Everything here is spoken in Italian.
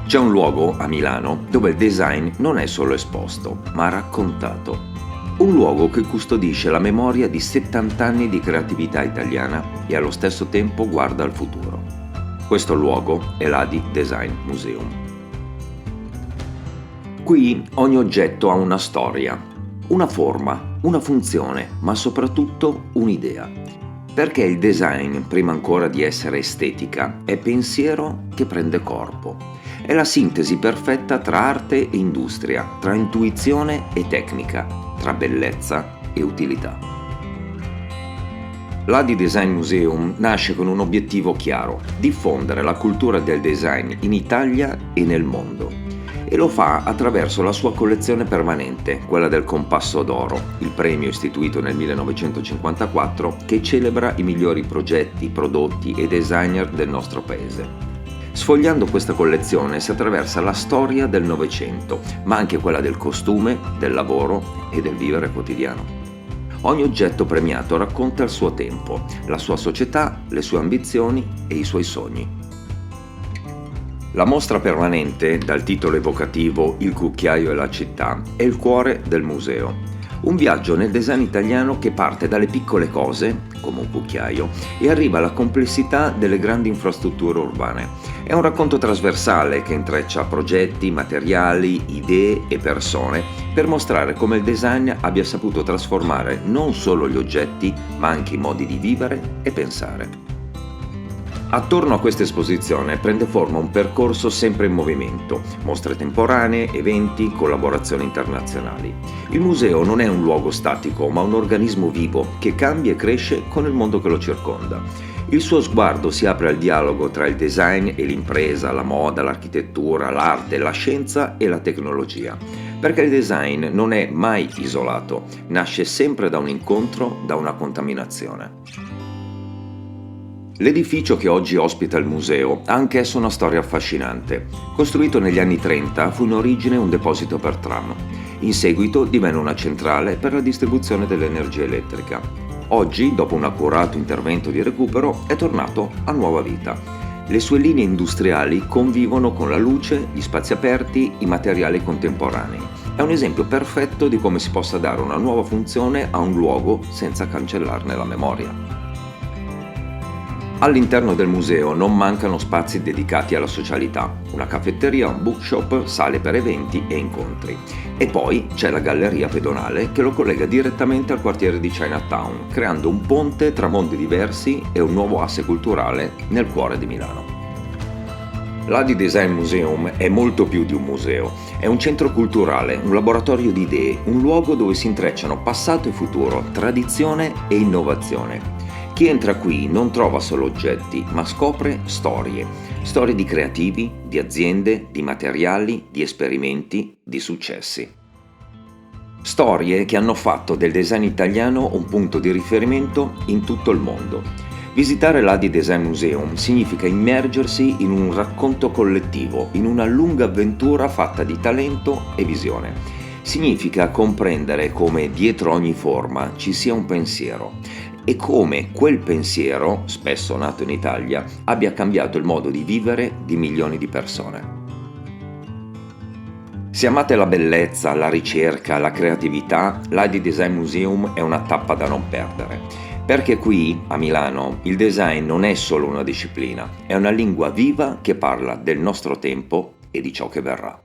C'è un luogo a Milano dove il design non è solo esposto, ma raccontato. Un luogo che custodisce la memoria di 70 anni di creatività italiana e allo stesso tempo guarda al futuro. Questo luogo è l'Adi Design Museum. Qui ogni oggetto ha una storia, una forma, una funzione, ma soprattutto un'idea. Perché il design, prima ancora di essere estetica, è pensiero che prende corpo. È la sintesi perfetta tra arte e industria, tra intuizione e tecnica, tra bellezza e utilità. L'Adi Design Museum nasce con un obiettivo chiaro: diffondere la cultura del design in Italia e nel mondo. E lo fa attraverso la sua collezione permanente, quella del Compasso d'Oro, il premio istituito nel 1954 che celebra i migliori progetti, prodotti e designer del nostro paese. Sfogliando questa collezione si attraversa la storia del Novecento, ma anche quella del costume, del lavoro e del vivere quotidiano. Ogni oggetto premiato racconta il suo tempo, la sua società, le sue ambizioni e i suoi sogni. La mostra permanente, dal titolo evocativo Il cucchiaio e la città, è il cuore del museo. Un viaggio nel design italiano che parte dalle piccole cose, come un cucchiaio, e arriva alla complessità delle grandi infrastrutture urbane. È un racconto trasversale che intreccia progetti, materiali, idee e persone per mostrare come il design abbia saputo trasformare non solo gli oggetti, ma anche i modi di vivere e pensare. Attorno a questa esposizione prende forma un percorso sempre in movimento, mostre temporanee, eventi, collaborazioni internazionali. Il museo non è un luogo statico, ma un organismo vivo che cambia e cresce con il mondo che lo circonda. Il suo sguardo si apre al dialogo tra il design e l'impresa, la moda, l'architettura, l'arte, la scienza e la tecnologia. Perché il design non è mai isolato, nasce sempre da un incontro, da una contaminazione. L'edificio che oggi ospita il museo ha anch'esso una storia affascinante. Costruito negli anni 30, fu in origine un deposito per tram. In seguito divenne una centrale per la distribuzione dell'energia elettrica. Oggi, dopo un accurato intervento di recupero, è tornato a nuova vita. Le sue linee industriali convivono con la luce, gli spazi aperti, i materiali contemporanei. È un esempio perfetto di come si possa dare una nuova funzione a un luogo senza cancellarne la memoria. All'interno del museo non mancano spazi dedicati alla socialità, una caffetteria, un bookshop, sale per eventi e incontri. E poi c'è la galleria pedonale che lo collega direttamente al quartiere di Chinatown, creando un ponte tra mondi diversi e un nuovo asse culturale nel cuore di Milano. L'Adi Design Museum è molto più di un museo, è un centro culturale, un laboratorio di idee, un luogo dove si intrecciano passato e futuro, tradizione e innovazione. Chi entra qui non trova solo oggetti, ma scopre storie. Storie di creativi, di aziende, di materiali, di esperimenti, di successi. Storie che hanno fatto del design italiano un punto di riferimento in tutto il mondo. Visitare l'Adi Design Museum significa immergersi in un racconto collettivo, in una lunga avventura fatta di talento e visione. Significa comprendere come dietro ogni forma ci sia un pensiero e come quel pensiero, spesso nato in Italia, abbia cambiato il modo di vivere di milioni di persone. Se amate la bellezza, la ricerca, la creatività, l'Adi Design Museum è una tappa da non perdere. Perché qui, a Milano, il design non è solo una disciplina, è una lingua viva che parla del nostro tempo e di ciò che verrà.